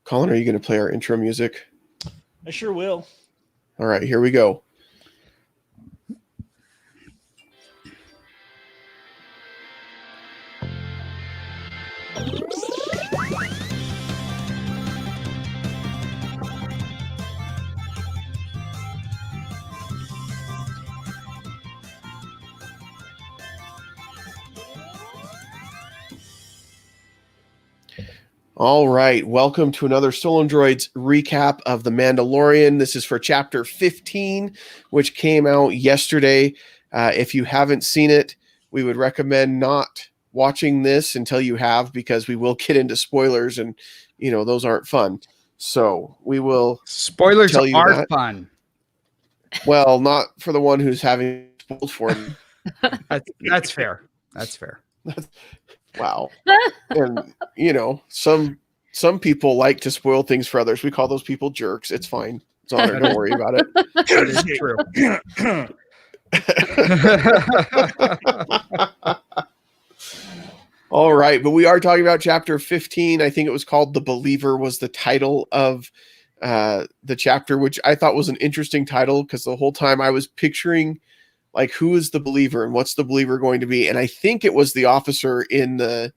Colin, are you going to play our intro music? I sure will. All right, here we go. All right, welcome to another Stolendroids recap of The Mandalorian. This is for Chapter 15, which came out yesterday. If you haven't seen it, we would recommend not watching this until you have, because we will get into spoilers, and those aren't fun. So we will. Spoilers tell you are that. fun. Well, not for the one who's having spoiled for him. That's fair. That's fair. Wow. And some people like to spoil things for others. We call those people jerks. It's fine. It's honor. Don't worry about it. That is true. All right, but we are talking about chapter 15. I think it was called The Believer was the title of the chapter, which I thought was an interesting title because the whole time I was picturing like, who is the believer and what's the believer going to be? And I think it was the officer in the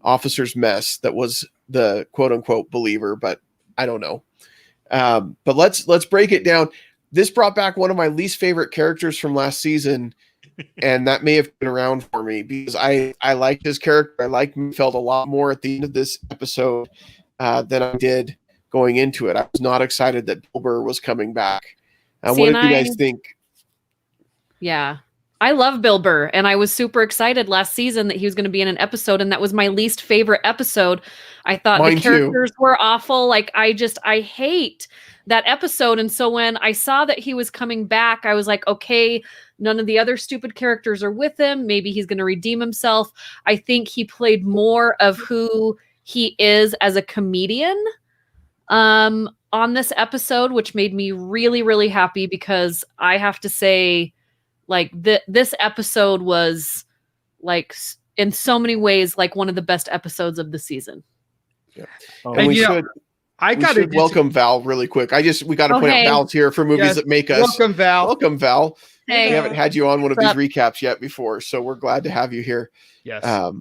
officer's mess that was the quote unquote believer, but I don't know. But let's break it down. This brought back one of my least favorite characters from last season. And that may have been around for me because I liked his character. I liked felt a lot more at the end of this episode than I did going into it. I was not excited that Bill Burr was coming back. What did you guys think? Yeah, I love Bill Burr, and I was super excited last season that he was going to be in an episode, and that was my least favorite episode. I thought the characters were awful. Like, I hate that episode. And so when I saw that he was coming back, I was like, okay, none of the other stupid characters are with him. Maybe he's going to redeem himself. I think he played more of who he is as a comedian on this episode, which made me really, really happy because I have to say, like, this episode was, like, in so many ways, like one of the best episodes of the season. Yeah. And we should welcome Val really quick. We got to point out Val's here for movies that make us. Welcome, Val. Welcome, Val. Hey. We haven't had you on one of these recaps yet before, so we're glad to have you here. Yes.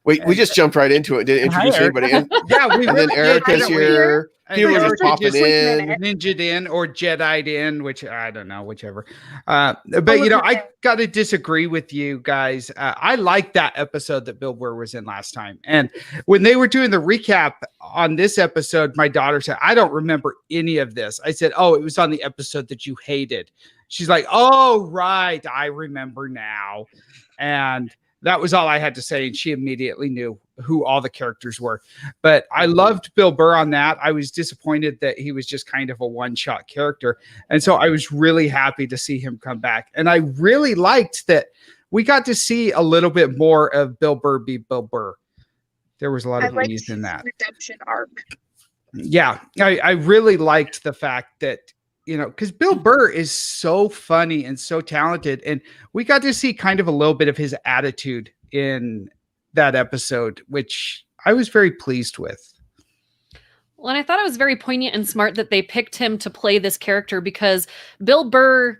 We just jumped right into it. Didn't introduce anybody. And then Erica's here. People are just popping in. Ninja'd in or Jedi'd in, which I don't know, whichever. But, I got to disagree with you guys. I like that episode that Bill Burr was in last time. And when they were doing the recap on this episode, my daughter said, I don't remember any of this. I said, oh, it was on the episode that you hated. She's like, oh, right. I remember now. And that was all I had to say, and she immediately knew who all the characters were. But I loved Bill Burr on that. I was disappointed that he was just kind of a one-shot character. And so I was really happy to see him come back. And I really liked that we got to see a little bit more of Bill Burr be Bill Burr. There was a lot of ease in that. Redemption arc. Yeah, I really liked the fact that, because Bill Burr is so funny and so talented. And we got to see kind of a little bit of his attitude in that episode, which I was very pleased with. Well, and I thought it was very poignant and smart that they picked him to play this character because Bill Burr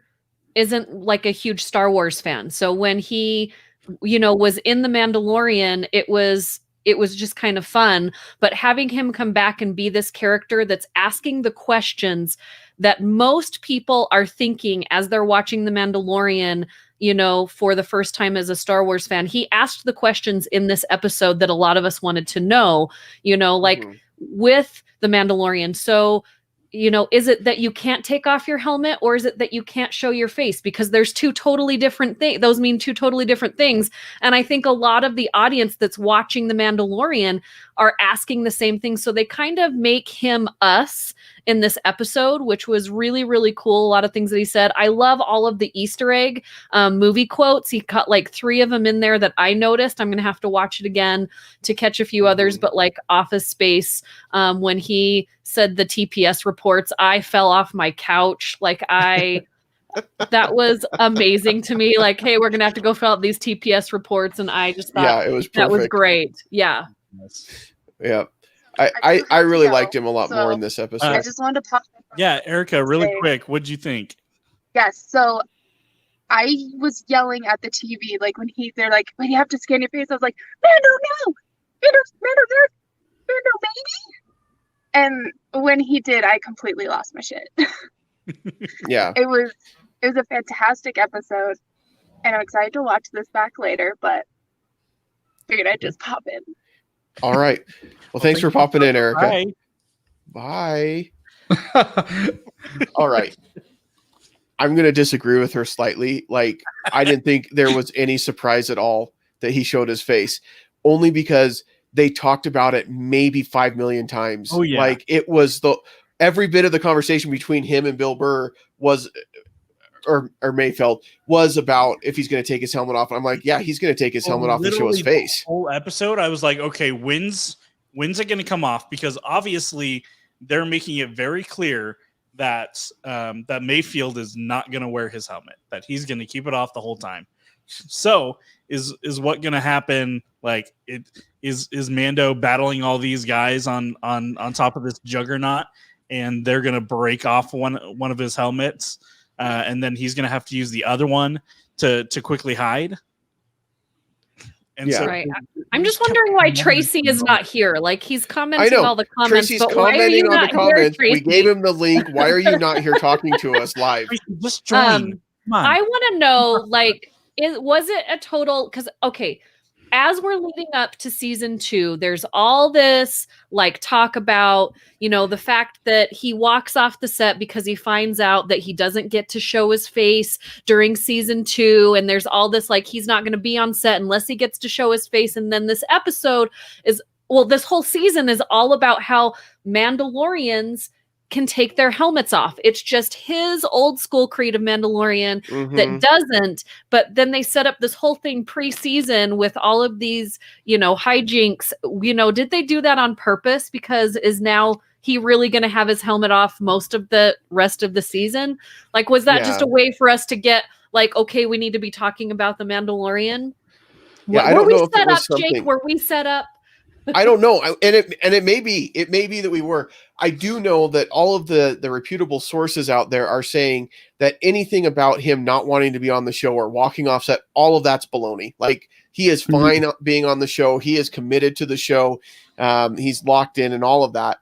isn't like a huge Star Wars fan. So when he, was in The Mandalorian, it was just kind of fun. But having him come back and be this character that's asking the questions that most people are thinking as they're watching The Mandalorian, for the first time as a Star Wars fan, he asked the questions in this episode that a lot of us wanted to know, with The Mandalorian. So, is it that you can't take off your helmet, or is it that you can't show your face? Because there's two totally different things. Those mean two totally different things. And I think a lot of the audience that's watching The Mandalorian are asking the same thing. So they kind of make him us in this episode, which was really, really cool. A lot of things that he said. I love all of the Easter egg movie quotes. He cut like 3 of them in there that I noticed. I'm going to have to watch it again to catch a few others, but like Office Space, when he said the TPS reports, I fell off my couch. That was amazing to me. Like, hey, we're going to have to go fill out these TPS reports. And I just thought it was perfect. That was great. Yeah. Yeah. I really liked him a lot more in this episode. I just wanted to pop. Yeah, Erica, really quick, what'd you think? Yes, so I was yelling at the TV like when they're like, when you have to scan your face, I was like, Mando, no, Mando, baby. And when he did, I completely lost my shit. Yeah, it was a fantastic episode, and I'm excited to watch this back later. But figured I'd just pop in. All right. Well, thanks for popping in, Erica. Bye. All right. I'm going to disagree with her slightly. Like, I didn't think there was any surprise at all that he showed his face, only because they talked about it maybe 5 million times. Oh, yeah. Like, it was every bit of the conversation between him and Bill Burr was, or Mayfeld, was about if he's going to take his helmet off. And I'm like, yeah, he's going to take his helmet off and show his face. The whole episode, I was like, okay, when's it going to come off? Because obviously they're making it very clear that that Mayfield is not going to wear his helmet, that he's going to keep it off the whole time. So is what going to happen? Like, is Mando battling all these guys on top of this juggernaut, and they're going to break off one of his helmets, and then he's going to have to use the other one to quickly hide? And yeah. so, Right. I'm just wondering why Tracy is not here. Like, he's commenting all the comments, Tracy's but why are you commenting on not the comments. here, We Tracy? gave him the link. Why are you not here talking to us live? just join. Come on. I want to know, like, was it a total? Because, okay, as we're leading up to season 2, there's all this like talk about, the fact that he walks off the set because he finds out that he doesn't get to show his face during season 2. And there's all this, like, he's not going to be on set unless he gets to show his face. And then this episode this whole season is all about how Mandalorians can take their helmets off. It's just his old school creed of Mandalorian that doesn't. But then they set up this whole thing pre-season with all of these, hijinks. Did they do that on purpose? Because is now he really going to have his helmet off most of the rest of the season? Like, was that just a way for us to get like, okay, we need to be talking about the Mandalorian? Yeah, I don't know if it was something. Jake, were we set up? I don't know. And it may be that we were. I do know that all of the reputable sources out there are saying that anything about him not wanting to be on the show or walking off set, all of that's baloney. Like, he is fine being on the show. He is committed to the show. He's locked in and all of that.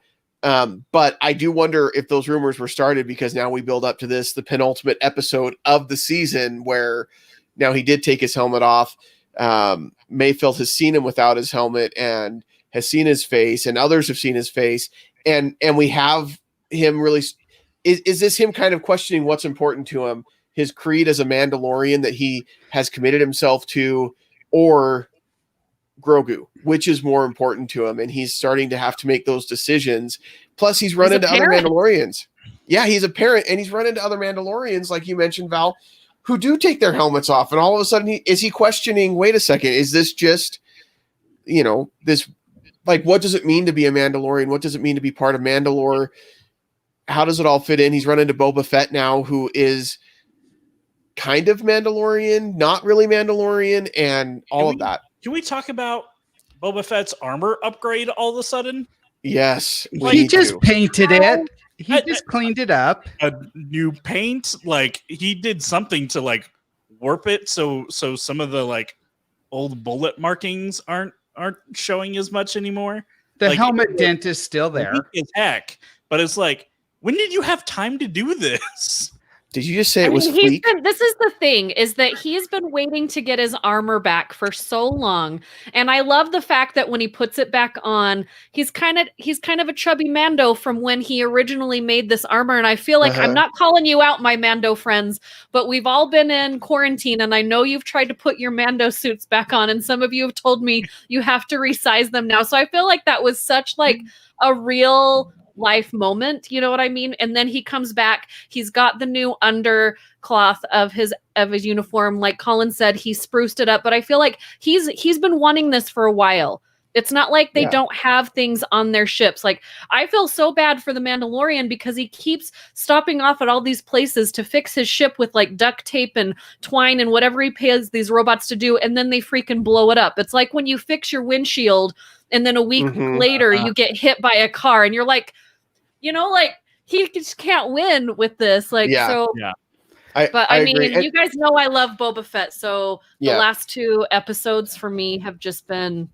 But I do wonder if those rumors were started because now we build up to the penultimate episode of the season where now he did take his helmet off. Mayfield has seen him without his helmet and has seen his face, and others have seen his face. And we have him really, is this him kind of questioning what's important to him, his creed as a Mandalorian that he has committed himself to, or Grogu, which is more important to him? And he's starting to have to make those decisions. Plus he's run into other Mandalorians. Yeah, he's a parent, and he's run into other Mandalorians, like you mentioned, Val, who do take their helmets off. And all of a sudden is he questioning, wait a second, is this just, this, like, what does it mean to be a Mandalorian? What does it mean to be part of Mandalore? How does it all fit in? He's run into Boba Fett now, who is kind of Mandalorian, not really Mandalorian, and all of that. Can we talk about Boba Fett's armor upgrade all of a sudden? Yes. He just painted it. He just cleaned it up. A new paint, like, he did something to like warp it so some of the like old bullet markings aren't showing as much anymore. The helmet dent is still there. It's heck, but it's like, when did you have time to do this? Did you just say it was Fleek? This is the thing, is that he's been waiting to get his armor back for so long. And I love the fact that when he puts it back on, he's kind of a chubby Mando from when he originally made this armor. And I feel like I'm not calling you out, my Mando friends, but we've all been in quarantine, and I know you've tried to put your Mando suits back on, and some of you have told me you have to resize them now. So I feel like that was such like a real life moment, you know what I mean? And then he comes back, he's got the new undercloth of his uniform. Like Colin said, he spruced it up, but I feel like he's been wanting this for a while. It's not like they Yeah. don't have things on their ships. Like, I feel so bad for the Mandalorian because he keeps stopping off at all these places to fix his ship with like duct tape and twine and whatever he pays these robots to do, and then they freaking blow it up. It's like when you fix your windshield and then a week later you get hit by a car and you're like, like he just can't win with this. Like, so Yeah. But I mean, agree. you guys know I love Boba Fett, so the last 2 episodes for me have just been.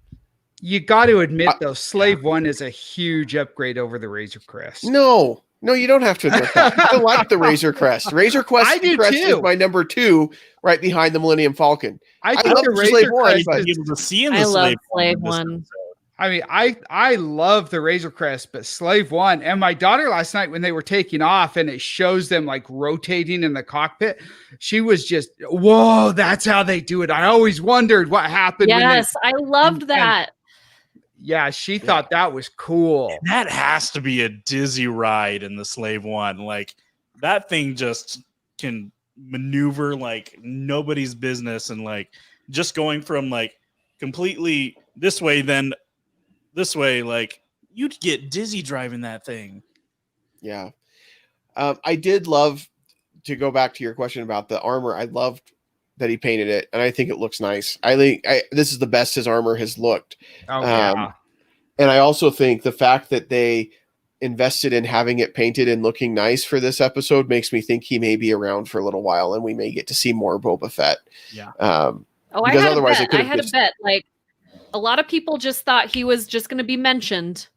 You got to admit, though, Slave One is a huge upgrade over the Razor Crest. No, you don't have to admit that. I like the Razor Crest. Razor Crest, I do Crest too. is my number 2, right behind the Millennium Falcon. I love think the the Slave Razor One, Crest but- is Able to see in the I love Slave Slave One. I mean, I love the Razor Crest, but Slave One and my daughter last night when they were taking off and it shows them like rotating in the cockpit, she was just, whoa, that's how they do it. I always wondered what happened. Yes, I loved and- that. Yeah, she thought that was cool. That has to be a dizzy ride in the Slave One. Like, that thing just can maneuver like nobody's business, and like just going from like completely this way, then this way, like you'd get dizzy driving that thing. Yeah. I did love, to go back to your question about the armor, I loved that he painted it, and I think it looks nice. I think this is the best his armor has looked. Oh, yeah. And I also think the fact that they invested in having it painted and looking nice for this episode makes me think he may be around for a little while, and we may get to see more Boba Fett. Yeah. I because had otherwise a it bet. could I have had a just- bet. Like, a lot of people just thought he was just going to be mentioned.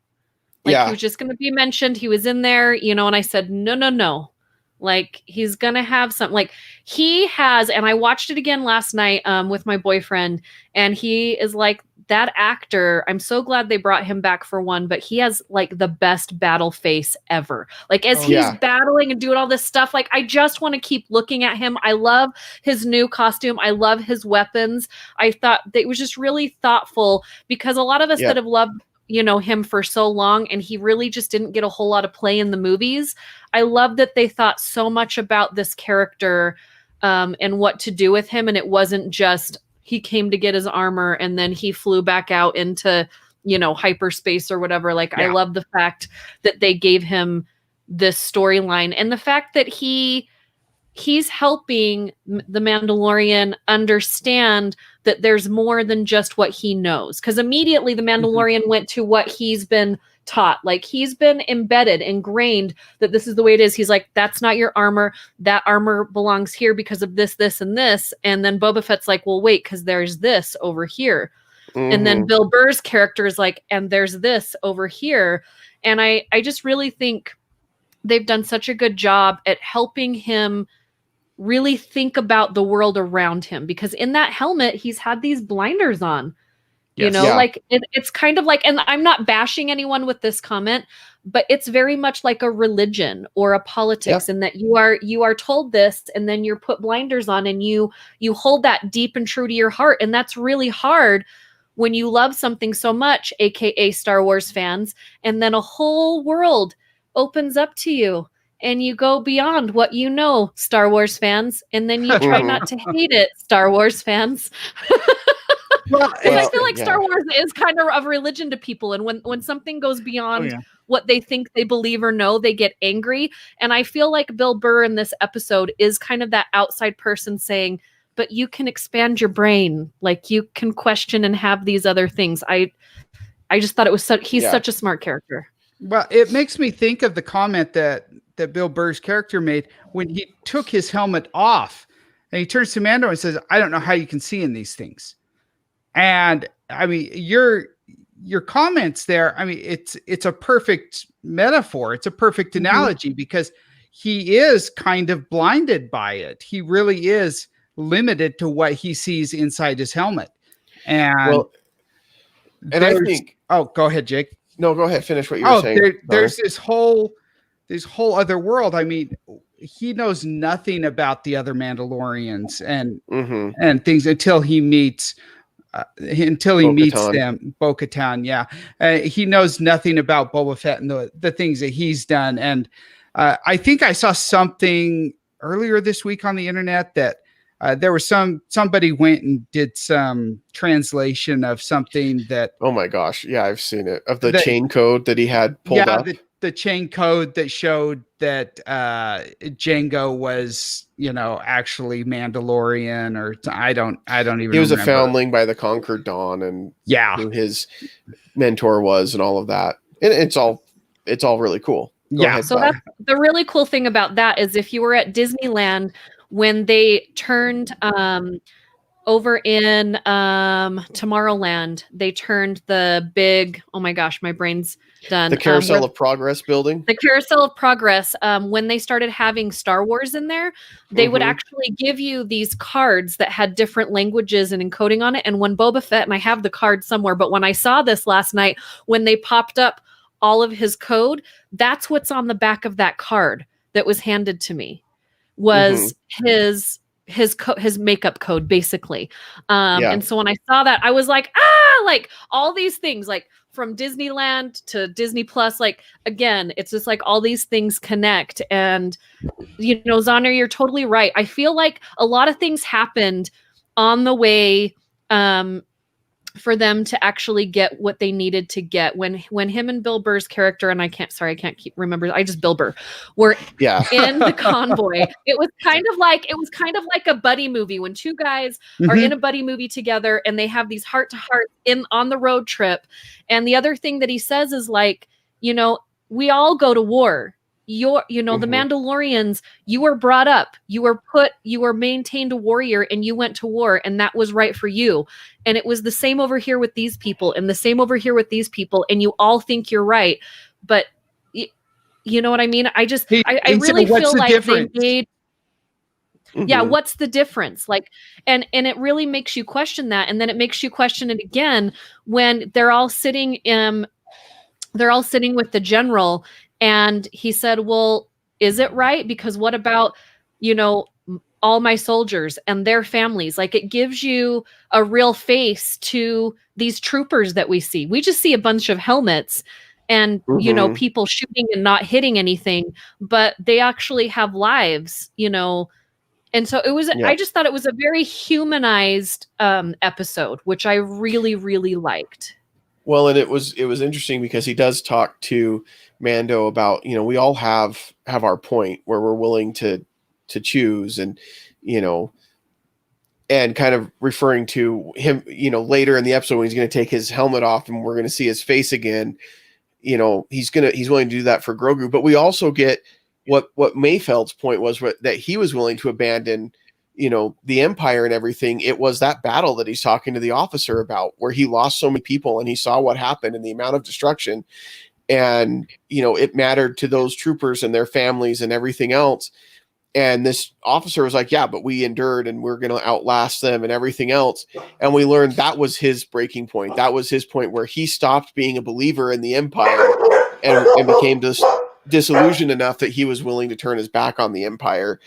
Like, he was just going to be mentioned. He was in there, and I said, no. Like, he's going to have something. Like, he has, and I watched it again last night with my boyfriend, and he is like, that actor, I'm so glad they brought him back for one, but he has like the best battle face ever. Like, as he's battling and doing all this stuff, like, I just want to keep looking at him. I love his new costume. I love his weapons. I thought that it was just really thoughtful, because a lot of us that have loved him for so long, and he really just didn't get a whole lot of play in the movies. I love that they thought so much about this character and what to do with him, and it wasn't just he came to get his armor and then he flew back out into hyperspace or whatever. Like, I love the fact that they gave him this storyline, and the fact that he's helping the Mandalorian understand that there's more than just what he knows. Because immediately the Mandalorian went to what he's been taught. Like, he's been embedded, ingrained that this is the way it is. He's like, that's not your armor. That armor belongs here because of this, this, and this. And then Boba Fett's like, well, wait, because there's this over here. And then Bill Burr's character is like, and there's this over here. And I just really think they've done such a good job at helping him really think about the world around him, because in that helmet, he's had these blinders on, like it's kind of like, and I'm not bashing anyone with this comment, but it's very much like a religion or a politics in that you are told this, and then you're put blinders on, and you hold that deep and true to your heart. And that's really hard when you love something so much, AKA Star Wars fans, and then a whole world opens up to you, and you go beyond what you know, Star Wars fans, and then you try not to hate it, Star Wars fans. I feel like Star Wars is kind of a religion to people, and when something goes beyond what they think they believe or know, they get angry. And I feel like Bill Burr in this episode is kind of that outside person saying, but you can expand your brain, like you can question and have these other things. I just thought it was he's such a smart character. Well, it makes me think of the comment that Bill Burr's character made when he took his helmet off, and he turns to Mando and says, I don't know how you can see in these things. And I mean, your comments there, I mean, it's a perfect metaphor. It's a perfect analogy, because he is kind of blinded by it. He really is limited to what he sees inside his helmet. And I think, go ahead, Jake. No, go ahead. Finish what you were saying. There's this whole other world. I mean, he knows nothing about the other Mandalorians and things until he meets them. Bo-Katan, he knows nothing about Boba Fett and the things that he's done. And I think I saw something earlier this week on the internet that there was somebody went and did some translation of something that. Oh my gosh. Yeah, I've seen it. Of the chain code that he had pulled up. The chain code that showed that Jango was, actually Mandalorian, or I don't even. He was remember. A foundling by the Conquered Dawn, and who his mentor was, and all of that. And it's all really cool. Go ahead, so that's the really cool thing about that is if you were at Disneyland when they turned over in Tomorrowland, they turned the big, oh my gosh, my brain's done. The Carousel of Progress building. The Carousel of Progress. When they started having Star Wars in there, they would actually give you these cards that had different languages and encoding on it. And when Boba Fett, and I have the card somewhere, but when I saw this last night, when they popped up all of his code, that's what's on the back of that card that was handed to me, was his makeup code, basically. And so when I saw that, I was like, like all these things, like from Disneyland to Disney Plus, like, again, it's just like all these things connect. And, Zahner, you're totally right. I feel like a lot of things happened on the way, for them to actually get what they needed to get when him and Bill Burr's character, and I can't remember. I just Bill Burr were in the convoy. It was kind of like a buddy movie when two guys are in a buddy movie together and they have these heart to heart on the road trip. And the other thing that he says is like, we all go to war. The Mandalorians, you were brought up, you were maintained a warrior, and you went to war, and that was right for you. And it was the same over here with these people, and the same over here with these people, and you all think you're right, but you know what I mean? I really feel like they made. Yeah, what's the difference? Like, and it really makes you question that, and then it makes you question it again when they're all sitting with the general. And he said, well, is it right? Because what about, all my soldiers and their families? Like, it gives you a real face to these troopers that we see. We just see a bunch of helmets and, people shooting and not hitting anything, but they actually have lives, And so it was, I just thought it was a very humanized episode, which I really, really liked. Well, and it was interesting because he does talk to Mando about, we all have our point where we're willing to choose, and, and kind of referring to him, later in the episode when he's going to take his helmet off and we're going to see his face again, he's willing to do that for Grogu. But we also get what Mayfeld's point was, that he was willing to abandon, the Empire and everything. It was that battle that he's talking to the officer about, where he lost so many people and he saw what happened and the amount of destruction. And, it mattered to those troopers and their families and everything else. And this officer was like, yeah, but we endured and we're going to outlast them and everything else. And we learned that was his breaking point. That was his point where he stopped being a believer in the Empire and became disillusioned enough that he was willing to turn his back on the Empire.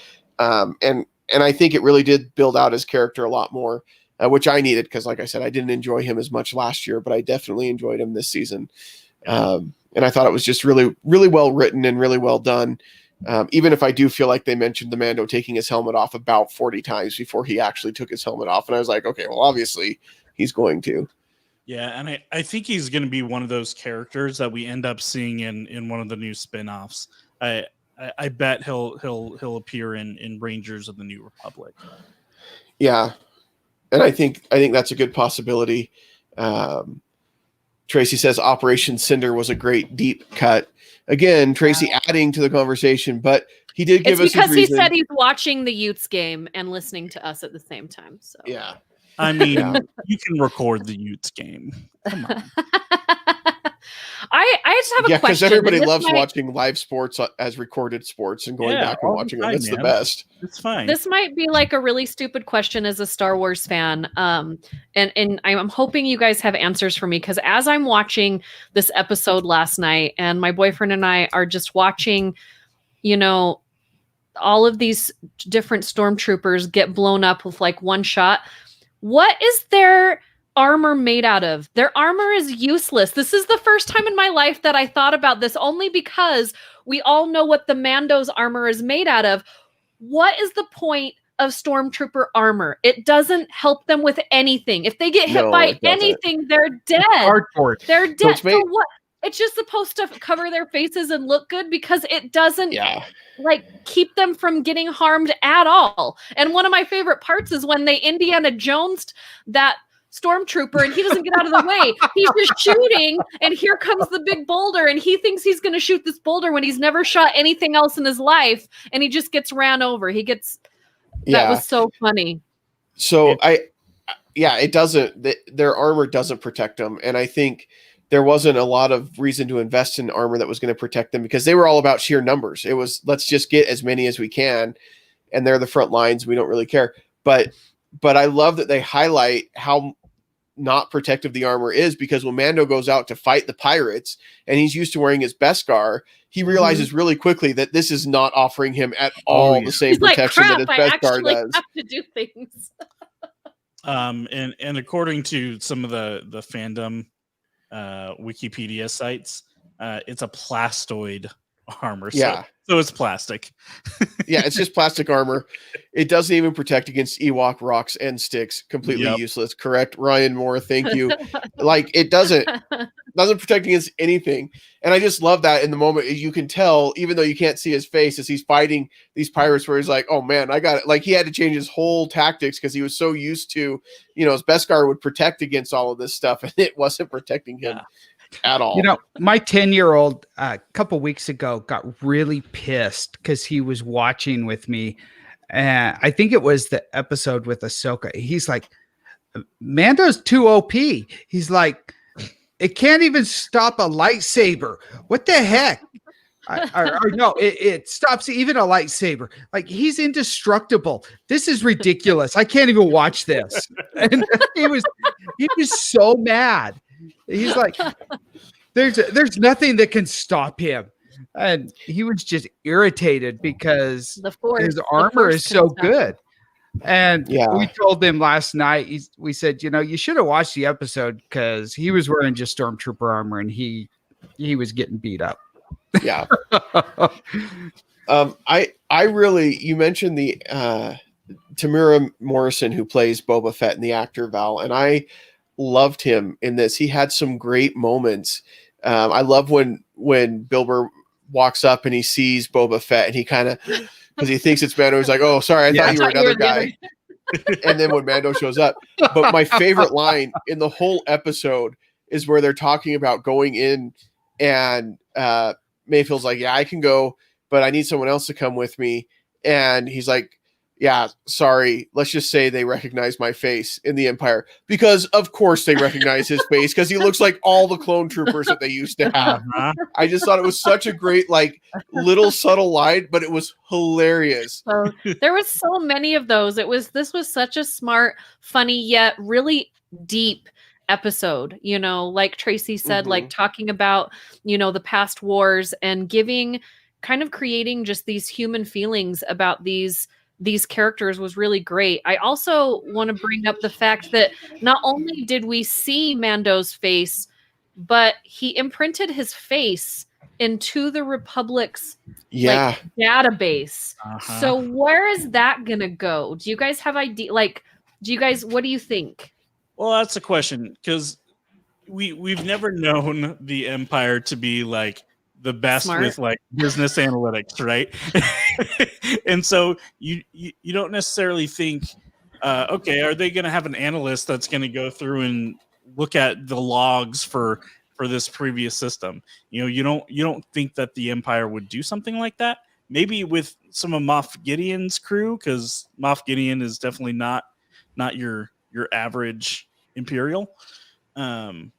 And I think it really did build out his character a lot more, which I needed. Cause like I said, I didn't enjoy him as much last year, but I definitely enjoyed him this season. And I thought it was just really, really well written and really well done. Even if I do feel like they mentioned the Mando taking his helmet off about 40 times before he actually took his helmet off. And I was like, okay, well, obviously he's going to. Yeah, and I think he's going to be one of those characters that we end up seeing in one of the new spin-offs. I bet he'll appear in Rangers of the New Republic. Yeah, and I think that's a good possibility. Tracy says Operation Cinder was a great deep cut. Again, Tracy adding to the conversation, but he did give us a reason. Because he said he's watching the Utes game and listening to us at the same time. So yeah. I mean, you can record the Utes game. Come on. I just have a question. Yeah, because everybody loves watching live sports as recorded sports and going back and watching them. It's the best. It's fine. This might be like a really stupid question as a Star Wars fan. And I'm hoping you guys have answers for me, because as I'm watching this episode last night and my boyfriend and I are just watching, all of these different stormtroopers get blown up with like one shot. What is their armor made out of? Their armor is useless. This is the first time in my life that I thought about this, only because we all know what the Mando's armor is made out of. What is the point of stormtrooper armor. It doesn't help them with anything. If they get hit by anything, they're dead. Cardboard. They're dead. So what? It's just supposed to cover their faces and look good because it doesn't like keep them from getting harmed at all. And one of my favorite parts is when they Indiana Jones'd that stormtrooper and he doesn't get out of the way. He's just shooting and here comes the big boulder and he thinks he's going to shoot this boulder when he's never shot anything else in his life and he just gets ran over. That was so funny. So it doesn't, their armor doesn't protect them. And I think there wasn't a lot of reason to invest in armor that was going to protect them because they were all about sheer numbers. It was, let's just get as many as we can. And they're the front lines. We don't really care. But I love that they highlight how not protective the armor is because when Mando goes out to fight the pirates and he's used to wearing his Beskar, he realizes really quickly that this is not offering him at all the same protection that his Beskar does. Have to do things. And according to some of the fandom Wikipedia sites, it's a plastoid armor. So it's plastic. It's just plastic armor. It doesn't even protect against Ewok rocks and sticks. Completely useless. Correct, Ryan Moore. Thank you. Like it doesn't protect against anything. And I just love that in the moment. You can tell, even though you can't see his face, as he's fighting these pirates, where he's like, "Oh man, I got it!" Like he had to change his whole tactics because he was so used to, his Beskar would protect against all of this stuff, and it wasn't protecting him. At all. My 10-year-old a couple weeks ago got really pissed because he was watching with me. And I think it was the episode with Ahsoka. He's like, Mando's too OP. He's like, it can't even stop a lightsaber. What the heck? It stops even a lightsaber. Like he's indestructible. This is ridiculous. I can't even watch this. And he was so mad. He's like, there's nothing that can stop him. And he was just irritated because his armor is so good. And we told him last night, we said, you should have watched the episode because he was wearing just stormtrooper armor and he was getting beat up. Yeah. You mentioned the Tamura Morrison who plays Boba Fett and the actor Val, and I loved him in this. He had some great moments. I love when Bill Burr walks up and he sees Boba Fett and he kind of, because he thinks it's Mando, he's like, "Oh, sorry, I thought you were another guy." And then when Mando shows up, but my favorite line in the whole episode is where they're talking about going in, and Mayfield's like, "Yeah, I can go, but I need someone else to come with me." And he's like, "Yeah, sorry. Let's just say they recognize my face in the Empire," because of course they recognize his face because he looks like all the clone troopers that they used to have. I just thought it was such a great, little subtle line, but it was hilarious. So there was so many of those. This was such a smart, funny, yet really deep episode, like Tracy said, like talking about, the past wars and creating just these human feelings about these characters was really great. I also want to bring up the fact that not only did we see Mando's face, but he imprinted his face into the Republic's database. So where is that gonna go? Do you guys have idea? What do you think? Well, that's a question because we've never known the Empire to be the best with business analytics, right? And so you don't necessarily think, okay, are they going to have an analyst that's going to go through and look at the logs for this previous system? You don't think that the Empire would do something like that? Maybe with some of Moff Gideon's crew, because Moff Gideon is definitely not your average Imperial. But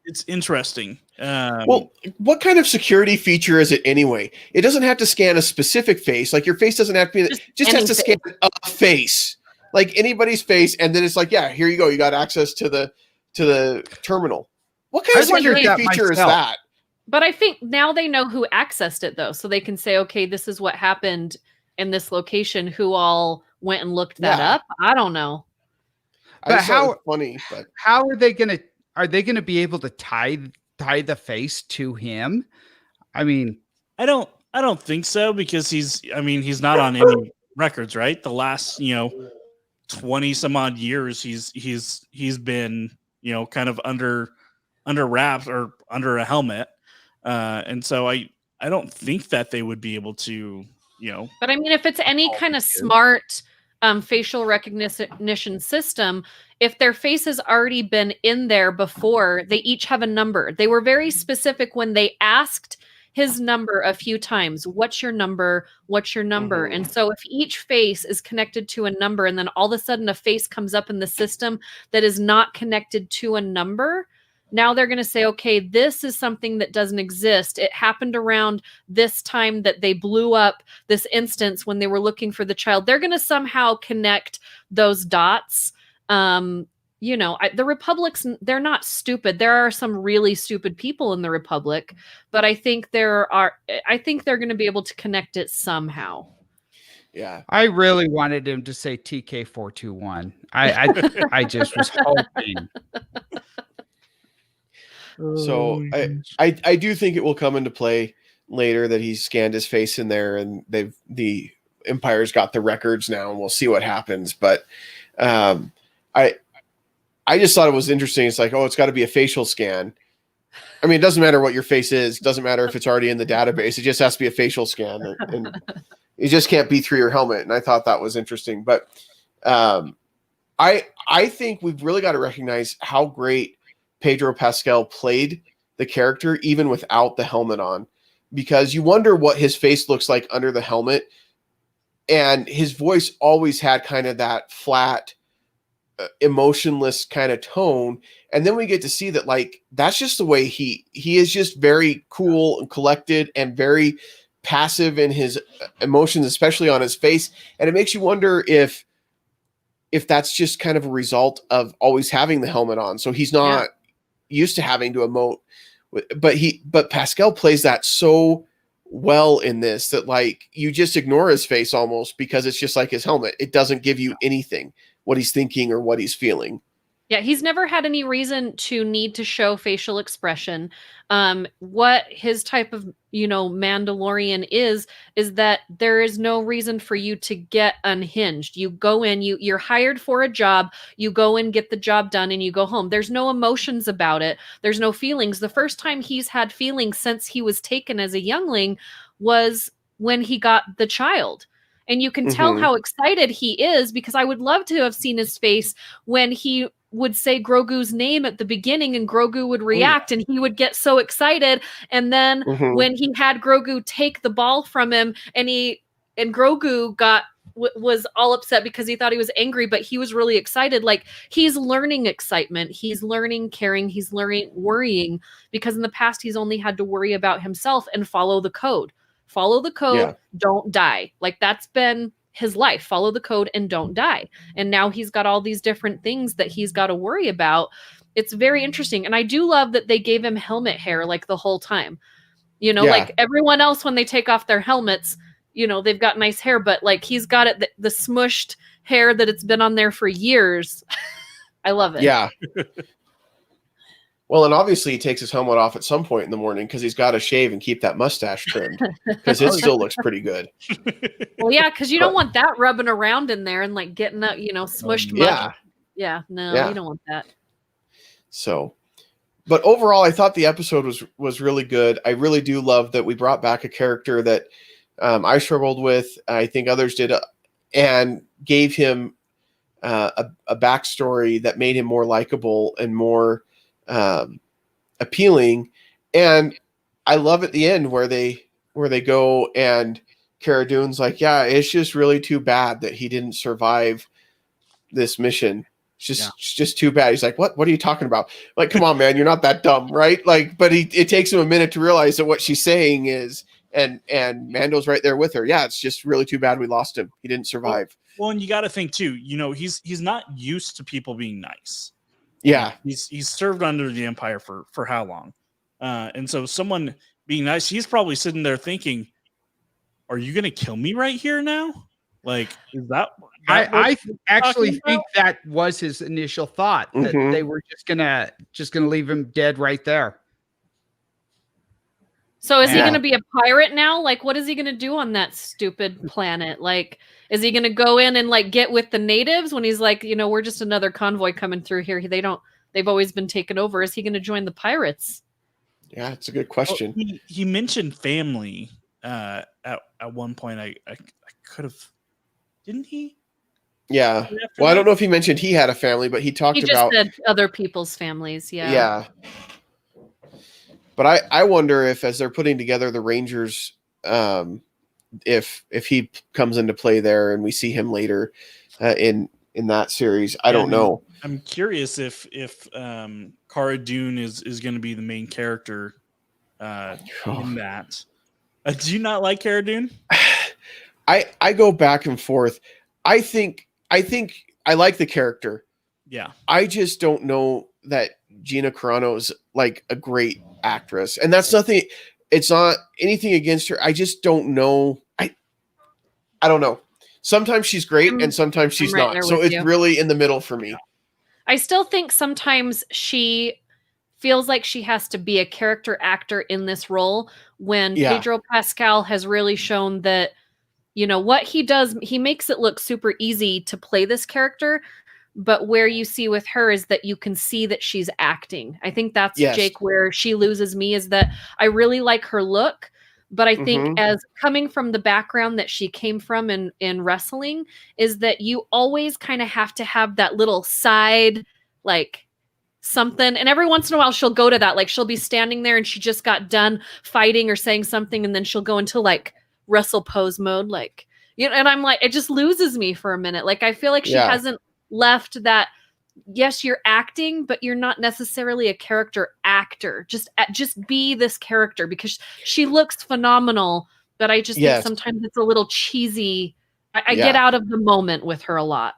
it's interesting. Well, what kind of security feature is it anyway? It doesn't have to scan a specific face. Like your face doesn't have to be, just has to scan a face, like anybody's face, and then it's like, yeah, here you go. You got access to the terminal. What kind of security feature is that? But I think now they know who accessed it though, so they can say, okay, this is what happened in this location. Who all went and looked that up? I don't know. But funny? But how are they gonna? Are they going to be able to tie the face to him? I mean, I don't think so because he's not on any records, right? The last 20 some odd years, he's been kind of under wraps or under a helmet, and so I don't think that they would be able to But I mean, if it's any kind of smart facial recognition system, if their face has already been in there before, they each have a number. They were very specific when they asked his number a few times. What's your number? What's your number? Mm-hmm. And so if each face is connected to a number and then all of a sudden a face comes up in the system that is not connected to a number, now they're going to say, okay, this is something that doesn't exist. It happened around this time that they blew up this instance when they were looking for the child. They're going to somehow connect those dots. The Republic's, they're not stupid. There are some really stupid people in the Republic, but I think they're going to be able to connect it somehow. Yeah. I really wanted him to say TK421. I just was hoping. So I do think it will come into play later that he's scanned his face in there, and the Empire's got the records now, and we'll see what happens. But I just thought it was interesting. It's like, oh, it's got to be a facial scan. I mean, it doesn't matter what your face is. It doesn't matter if it's already in the database. It just has to be a facial scan, and it just can't be through your helmet. And I thought that was interesting. But I think we've really got to recognize how great Pedro Pascal played the character even without the helmet on, because you wonder what his face looks like under the helmet, and his voice always had kind of that flat, emotionless kind of tone. And then we get to see that, like, that's just the way he is, just very cool and collected and very passive in his emotions, especially on his face. And it makes you wonder if that's just kind of a result of always having the helmet on. So he's not used to having to emote, but Pascal plays that so well in this that, like, you just ignore his face almost, because it's just like his helmet. It doesn't give you anything, what he's thinking or what he's feeling. Yeah, he's never had any reason to need to show facial expression. What his type of, Mandalorian is that there is no reason for you to get unhinged. You go in, you're hired for a job, you go in, get the job done, and you go home. There's no emotions about it. There's no feelings. The first time he's had feelings since he was taken as a youngling was when he got the child. And you can tell how excited he is, because I would love to have seen his face when he would say Grogu's name at the beginning and Grogu would react and he would get so excited. And then when he had Grogu take the ball from him and Grogu was all upset because he thought he was angry, but he was really excited. Like, he's learning excitement. He's learning caring. He's learning worrying, because in the past he's only had to worry about himself and follow the code. Follow the code, don't die. Like, that's been his life. Follow the code and don't die. And now he's got all these different things that he's got to worry about. It's very interesting. And I do love that they gave him helmet hair like the whole time. Like everyone else, when they take off their helmets, they've got nice hair, but like he's got it, the smushed hair that it's been on there for years. I love it. Yeah. Well, and obviously he takes his helmet off at some point in the morning because he's got to shave and keep that mustache trimmed, because it still looks pretty good. Well, yeah, because you don't want that rubbing around in there and like getting that, smushed mud. You don't want that. So, but overall, I thought the episode was really good. I really do love that we brought back a character that I struggled with. I think others did, and gave him a backstory that made him more likable and more appealing. And I love at the end where they go and Cara Dune's like, yeah, it's just really too bad that he didn't survive this mission. It's just too bad. He's like, what are you talking about? Like, come on, man, you're not that dumb, right? Like, but it takes him a minute to realize that what she's saying is, and Mando's right there with her. Yeah, it's just really too bad we lost him. He didn't survive. Well, and you got to think too, he's not used to people being nice. Yeah, he's served under the Empire for how long, and so someone being nice, he's probably sitting there thinking, "Are you going to kill me right here now?" Like, is that? I actually think that was his initial thought, that they were just gonna leave him dead right there. So is he Yeah. going to be a pirate now? Like, what is he going to do on that stupid planet? Like, is he going to go in and like get with the natives when he's like, we're just another convoy coming through here. They've always been taken over. Is he going to join the pirates? Yeah, it's a good question. Well, he mentioned family at one point. I could have, didn't he? Yeah. Well, I don't know if he mentioned he had a family, but he talked about said other people's families. Yeah. Yeah. But I wonder if, as they're putting together the Rangers, if he comes into play there and we see him later in that series. I don't know. I'm curious if Cara Dune is going to be the main character in that. Do you not like Cara Dune? I go back and forth. I think I like the character. Yeah. I just don't know that Gina Carano is like a great actress, and that's nothing. It's not anything against her. I just don't know. I don't know. Sometimes she's great, and sometimes she's not. So it's really in the middle for me. I still think sometimes she feels like she has to be a character actor in this role when Pedro Pascal has really shown that, what he does, he makes it look super easy to play this character. But where you see with her is that you can see that she's acting. I think that's Jake, where she loses me, is that I really like her look. But I think as coming from the background that she came from in wrestling, is that you always kind of have to have that little side, like something. And every once in a while she'll go to that. Like she'll be standing there and she just got done fighting or saying something. And then she'll go into like wrestle pose mode. Like, and I'm like, it just loses me for a minute. Like, I feel like she hasn't left that. Yes, you're acting, but you're not necessarily a character actor. Just be this character, because she looks phenomenal. But I just think sometimes it's a little cheesy. I get out of the moment with her a lot.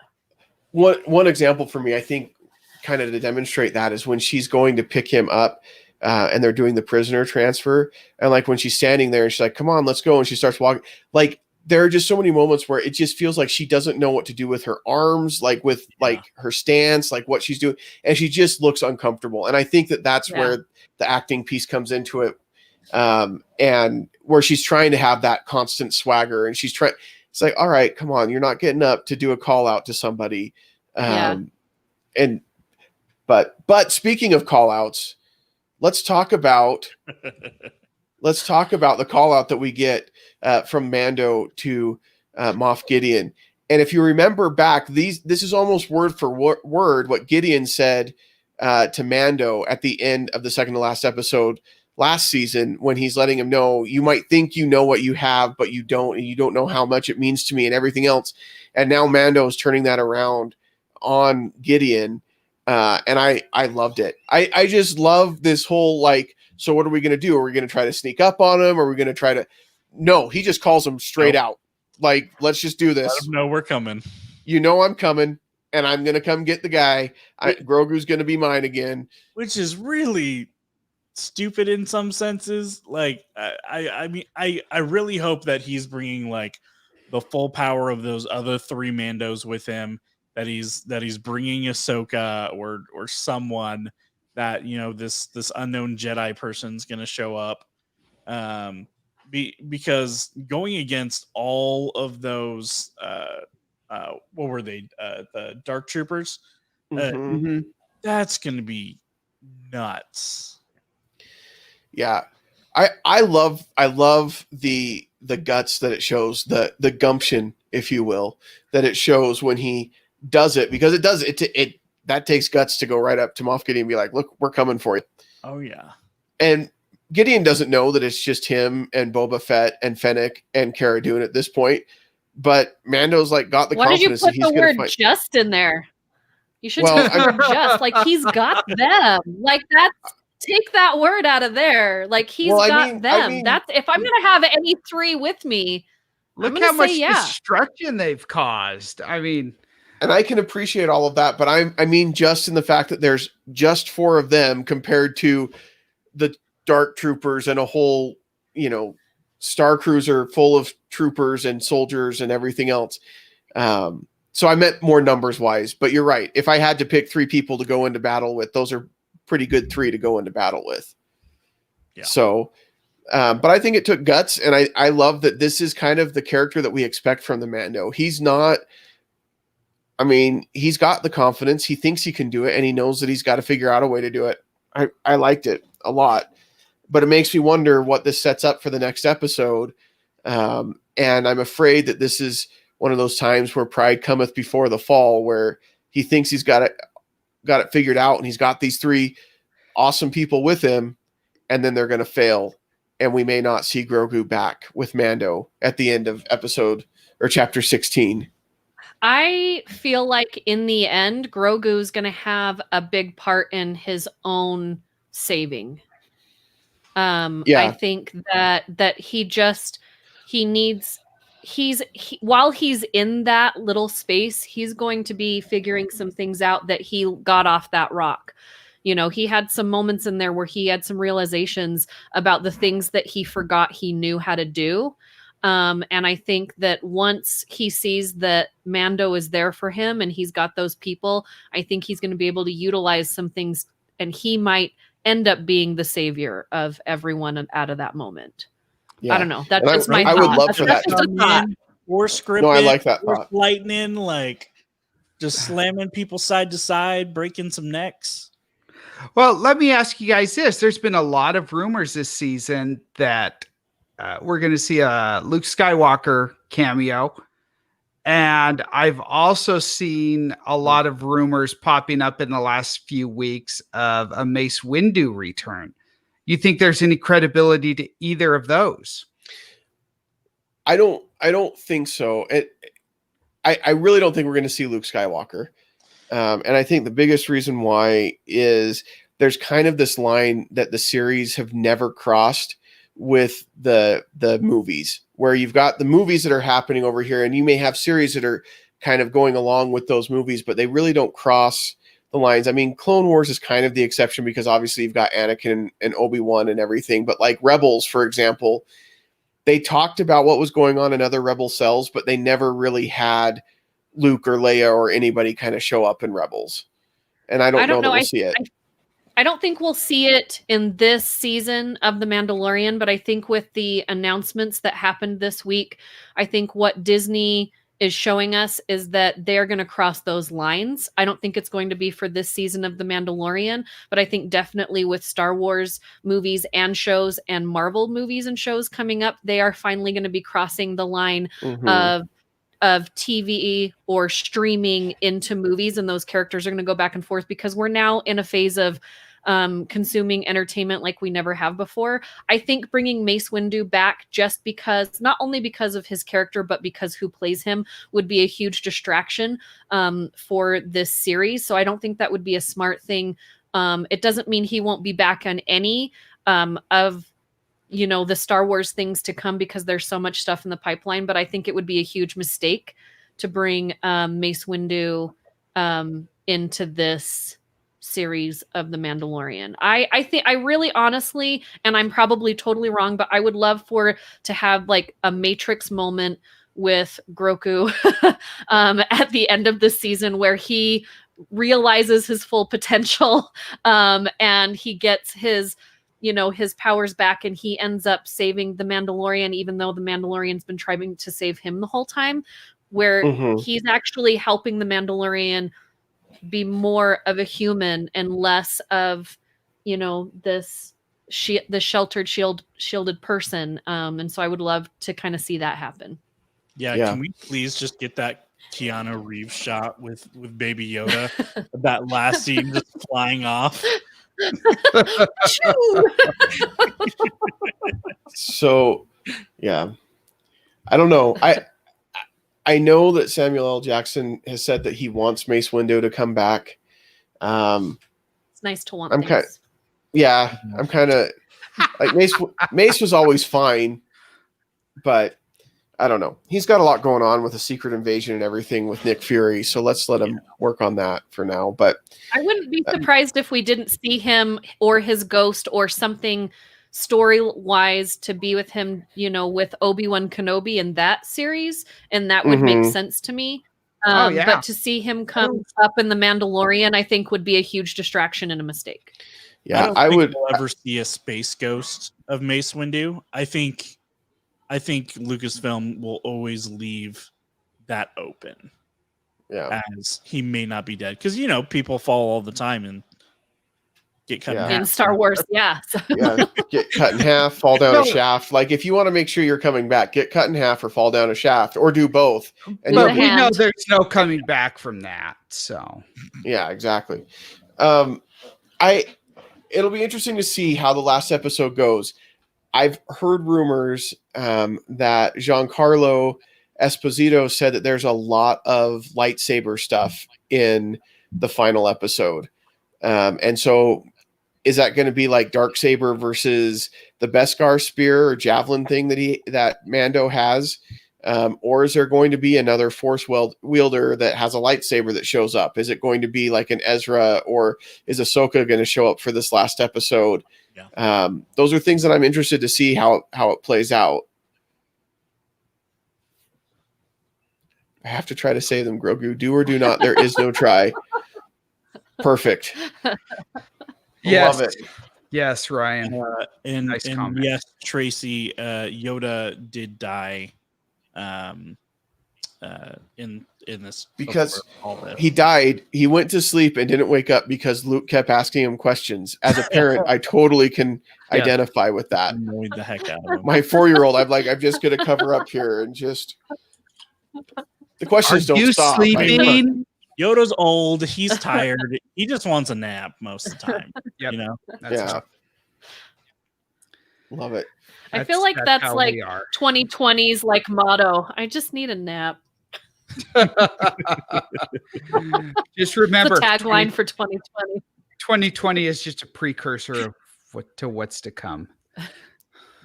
One example for me, I think, kind of to demonstrate that, is when she's going to pick him up, and they're doing the prisoner transfer, and like when she's standing there and she's like, "Come on, let's go," and she starts walking, like. There are just so many moments where it just feels like she doesn't know what to do with her arms, like with like her stance, like what she's doing. And she just looks uncomfortable. And I think that that's where the acting piece comes into it. And where she's trying to have that constant swagger, and it's like, all right, come on, you're not getting up to do a call out to somebody. But speaking of call outs, let's talk about the call out that we get from Mando to Moff Gideon. And if you remember back, this is almost word for word what Gideon said to Mando at the end of the second to last episode last season, when he's letting him know, you might think you know what you have, but you don't, and you don't know how much it means to me and everything else. And now Mando is turning that around on Gideon. And I loved it. I just love this whole, like, so what are we going to do? Are we going to try to sneak up on him? Are we going to try to... No, he just calls him straight out. Like, let's just do this. Let him know we're coming. You know I'm coming, and I'm going to come get the guy. Grogu's going to be mine again. Which is really stupid in some senses. Like, I mean, I really hope that he's bringing, like, the full power of those other three Mandos with him, that he's bringing Ahsoka or someone that, this unknown Jedi person's going to show up. Because going against all of those, what were they? The Dark Troopers. That's going to be nuts. Yeah. I love the guts that it shows, the gumption, if you will, that it shows when he does it, because it that takes guts to go right up to Moff Gideon and be like, look, we're coming for you. Oh yeah. And Gideon doesn't know that it's just him and Boba Fett and Fennec and Cara Dune at this point, but Mando's like got the confidence that he's going to fight. Why did you put the word just in there? You should take the word just. Like, he's got them. Like, take that word out of there. Like, he's got them. That's, if I'm going to have any three with me, look how much destruction they've caused. I mean, and I can appreciate all of that, but I mean, just in the fact that there's just four of them compared to the Dark Troopers and a whole, Star Cruiser full of troopers and soldiers and everything else. So I meant more numbers wise, but you're right. If I had to pick three people to go into battle with, those are pretty good three to go into battle with. Yeah. So But I think it took guts, and I love that this is kind of the character that we expect from the Mando. He's not. I mean, he's got the confidence. He thinks he can do it, and he knows that he's got to figure out a way to do it. I liked it a lot, but it makes me wonder what this sets up for the next episode. And I'm afraid that this is one of those times where pride cometh before the fall, where he thinks he's got it figured out, and he's got these 3 awesome people with him, and then they're going to fail, and we may not see Grogu back with Mando at the end of episode or chapter 16. I feel like in the end, Grogu's going to have a big part in his own saving. I think that while he's in that little space, he's going to be figuring some things out that he got off that rock. You know, he had some moments in there where he had some realizations about the things that he forgot he knew how to do. And I think that once he sees that Mando is there for him and he's got those people, I think he's going to be able to utilize some things, and he might end up being the savior of everyone out of that moment. Yeah. I don't know. That's just my thought. I would love for that. Or scripted. No, I like that or thought. Lightning, like just slamming people side to side, breaking some necks. Well, let me ask you guys this. There's been a lot of rumors this season that we're going to see a Luke Skywalker cameo. And I've also seen a lot of rumors popping up in the last few weeks of a Mace Windu return. You think there's any credibility to either of those? I don't think so. I really don't think we're going to see Luke Skywalker. And I think the biggest reason why is there's kind of this line that the series have never crossed with the movies, where you've got the movies that are happening over here, and you may have series that are kind of going along with those movies, but they really don't cross the lines. I mean, Clone Wars is kind of the exception because obviously you've got Anakin and Obi-Wan and everything, but like Rebels, for example, they talked about what was going on in other Rebel cells, but they never really had Luke or Leia or anybody kind of show up in Rebels. And I don't know that we'll see it. I don't think we'll see it in this season of The Mandalorian, but I think with the announcements that happened this week, I think what Disney is showing us is that they're going to cross those lines. I don't think it's going to be for this season of The Mandalorian, but I think definitely with Star Wars movies and shows and Marvel movies and shows coming up, they are finally going to be crossing the line of TV or streaming into movies, and those characters are going to go back and forth because we're now in a phase of consuming entertainment like we never have before. I think bringing Mace Windu back just because, not only because of his character, but because who plays him would be a huge distraction for this series. So I don't think that would be a smart thing. It doesn't mean he won't be back on any of the Star Wars things to come because there's so much stuff in the pipeline, but I think it would be a huge mistake to bring Mace Windu into this series of The Mandalorian. I think I really honestly, and I'm probably totally wrong, but I would love to have like a Matrix moment with Grogu at the end of the season where he realizes his full potential and he gets his powers back and he ends up saving the Mandalorian, even though the Mandalorian's been trying to save him the whole time, where he's actually helping the Mandalorian be more of a human and less of, the sheltered, shielded person. And so I would love to kind of see that happen. Yeah. Can we please just get that Keanu Reeves shot with Baby Yoda, that last scene just flying off? So, yeah, I don't know. I know that Samuel L. Jackson has said that he wants Mace Windu to come back. It's nice to want. I'm kind of like Mace was always fine, but I don't know. He's got a lot going on with a secret invasion and everything with Nick Fury, so let's let him work on that for now. But I wouldn't be surprised if we didn't see him or his ghost or something story-wise to be with him, with Obi-Wan Kenobi in that series, and that would make sense to me. But to see him come up in The Mandalorian, I think would be a huge distraction and a mistake. Yeah, don't I think would. we'll ever see a space ghost of Mace Windu. I think Lucasfilm will always leave that open, Yeah, as he may not be dead, because people fall all the time and get cut in Yeah. In half. Star Wars, yeah. So- yeah. Get cut in half, fall down No. a shaft. Like if you want to make sure you're coming back, get cut in half or fall down a shaft, or do both. And With you'll a But be- we know hand. there's no coming back from that. So yeah, exactly. It'll be interesting to see how the last episode goes. I've heard rumors that Giancarlo Esposito said that there's a lot of lightsaber stuff in the final episode. And so is that going to be like Darksaber versus the Beskar spear or javelin thing that Mando has? Or is there going to be another force wielder that has a lightsaber that shows up? Is it going to be like an Ezra, or is Ahsoka going to show up for this last episode? Yeah. Those are things that I'm interested to see how it plays out. I have to try to say them, Grogu. Do or do not. There is no try. Perfect. yes, Love it. yes, Ryan. And Nice comment. yes, Tracy, Yoda did die in this, Because all this. He died. He went to sleep and didn't wake up because Luke kept asking him questions. As a parent, I totally can Yeah. identify with that. annoyed the heck out of him. My 4-year-old, I'm just going to cover up here and just. The Are questions don't you stop. sleeping? Yoda's old. He's tired. He just wants a nap most of the time. Yep. That's Yeah. Love it. I feel like that's how like we are. 2020's like motto. I just need a nap. Just It's remember, the tagline for 2020. 2020 is just a precursor of what's to come.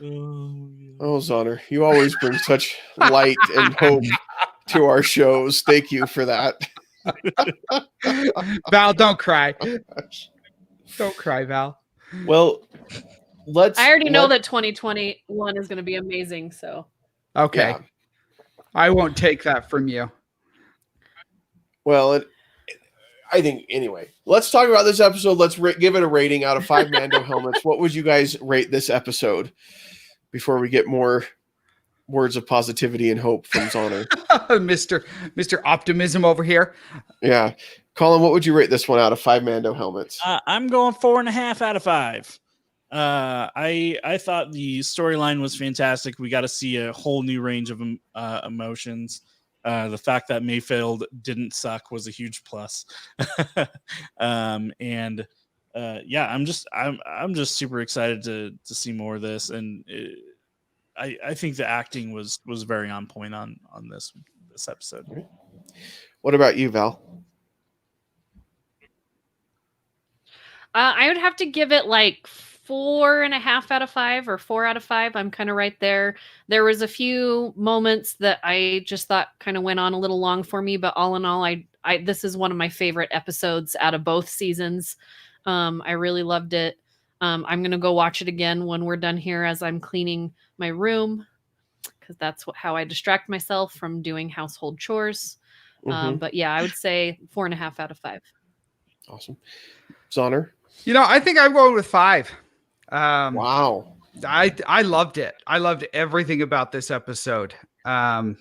Oh, Zonner, you always bring such light and hope to our shows. Thank you for that. Val, don't cry. Don't cry, Val. Well, I already know that 2021 is going to be amazing. So Okay. Yeah. I won't take that from you. Well, I think anyway. Let's talk about this episode. Let's give it a rating out of 5 Mando helmets. What would you guys rate this episode before we get more words of positivity and hope from Zonner? Mr. Optimism over here. Yeah, Colin, what would you rate this one out of 5 Mando helmets? I'm going 4.5 out of 5. I thought the storyline was fantastic. We got to see a whole new range of emotions. The fact that Mayfield didn't suck was a huge plus. Yeah, I'm just super excited to see more of this, and I think the acting was very on point on this episode. What about you, Val? I would have to give it like 4.5 out of 5 or 4 out of 5. I'm kind of right there. There was a few moments that I just thought kind of went on a little long for me, but all in all, I this is one of my favorite episodes out of both seasons. I really loved it. I'm gonna go watch it again when we're done here as I'm cleaning my room, because that's how I distract myself from doing household chores. Mhm. But yeah, I would say 4.5 out of 5. Awesome. Zonner? I think I'm going with 5. Wow. I loved it. I loved everything about this episode. The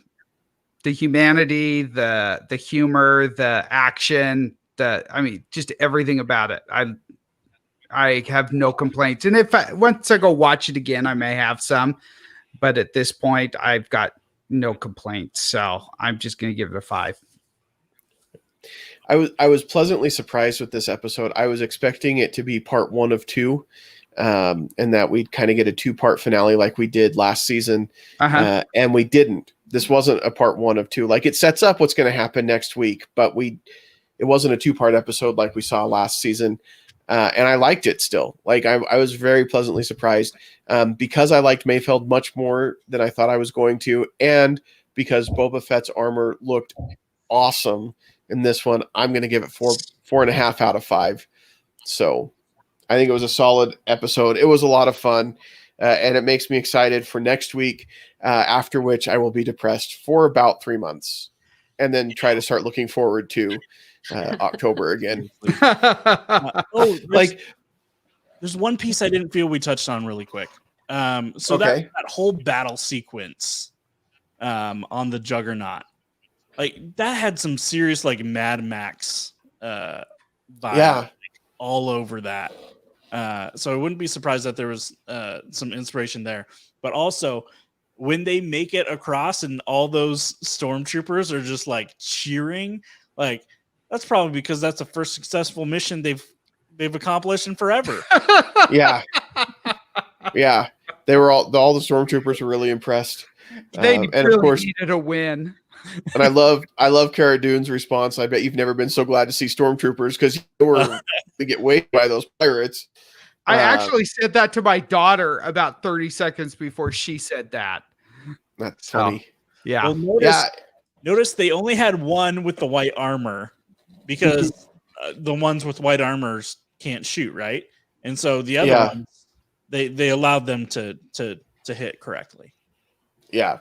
humanity, the humor, the action, just everything about it. I have no complaints. And once I go watch it again, I may have some, but at this point I've got no complaints. So I'm just going to give it a 5. I was pleasantly surprised with this episode. I was expecting it to be part 1 of 2, and that we'd kind of get a 2-part finale like we did last season. And we didn't. This wasn't a part 1 of 2. Like, it sets up what's going to happen next week, but it wasn't a 2-part episode like we saw last season. And I liked it still. Like, I was very pleasantly surprised because I liked Mayfeld much more than I thought I was going to, and because Boba Fett's armor looked awesome in this one. I'm going to give it 4.5 out of 5. So I think it was a solid episode. It was a lot of fun, and it makes me excited for next week, after which I will be depressed for about 3 months and then try to start looking forward to October again. This There's one piece I didn't feel we touched on really quick. So Okay. that whole battle sequence on the Juggernaut, like that had some serious like Mad Max vibe all over that. So I wouldn't be surprised that there was some inspiration there. But also, when they make it across and all those stormtroopers are just like cheering, like that's probably because that's the first successful mission they've accomplished in forever. Yeah. Yeah. They were all the stormtroopers were really impressed. They and really of course, needed a win. and I love Cara Dune's response. I bet you've never been so glad to see stormtroopers because you were to get waylaid by those pirates. I actually said that to my daughter about 30 seconds before she said that. That's funny. Yeah. Well, notice they only had one with the white armor because the ones with white armors can't shoot, right? And so the other ones, they allowed them to hit correctly. Yeah.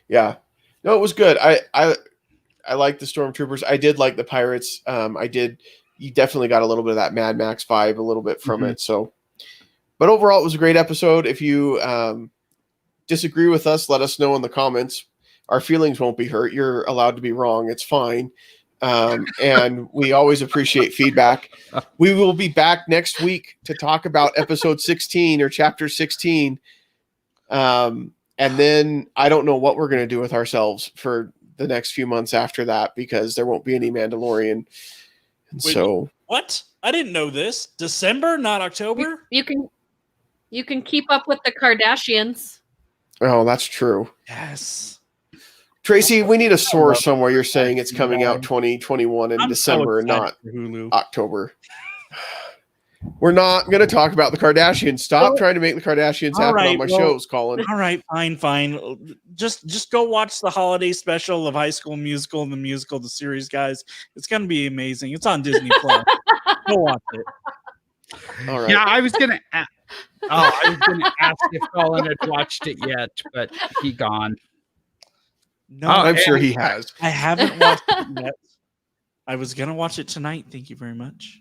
Yeah. No, it was good. I like the stormtroopers. I did like the pirates. You definitely got a little bit of that Mad Max vibe a little bit from it. So, but overall it was a great episode. If you disagree with us, let us know in the comments. Our feelings won't be hurt. You're allowed to be wrong. It's fine. And we always appreciate feedback. We will be back next week to talk about episode 16 or chapter 16. And then I don't know what we're going to do with ourselves for the next few months after that, because there won't be any Mandalorian. And Wait, so what? I didn't know this. December, not October? You can keep up with the Kardashians. oh, that's true. Yes. Tracy, we need a source somewhere. You're saying it's coming out 2021 in December, so not Hulu. October. We're not going to talk about the Kardashians. Stop trying to make the Kardashians happen on my shows, Colin. All right, fine. Just go watch the holiday special of High School Musical and the musical, the series, guys. It's going to be amazing. It's on Disney Plus. Go watch it. All right. Yeah, I was gonna ask if Colin had watched it yet, but he gone. No, I'm sure he has. I haven't watched it yet. I was going to watch it tonight. Thank you very much.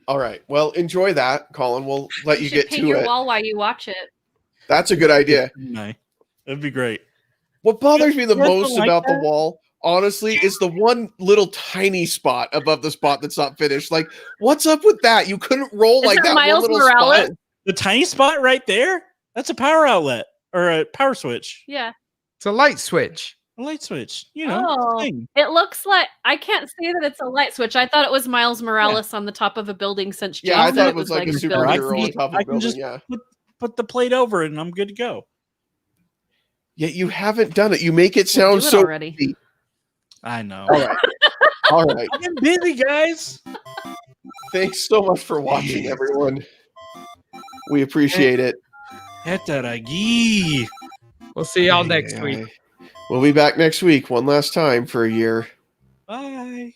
All right. Well, enjoy that, Colin. We'll let you get paint to your it. wall while you watch it. That's a good idea. That'd be great. What bothers me the You guys most don't like about the that? wall, honestly, is the one little tiny spot above the spot that's not finished. Like, what's up with that? You couldn't roll Is like it that Miles one little Morales? spot. The tiny spot right there, that's a power outlet or a power switch. Yeah. It's a light switch. A light switch. You know, Oh, thing. it looks like I can't say that it's a light switch. I thought it was Miles Morales on the top of a building since Yeah, I Jason thought it was like a a superhero building. on top of I a can just building. Yeah. put the plate over it and I'm good to go. Yet you haven't done it. You make it We'll sound do it so already. easy. I know. All right. All right. I'm busy, guys. Thanks so much for watching, everyone. We appreciate it. Hetaragi. We'll see y'all next week. We'll be back next week one last time for a year. Bye.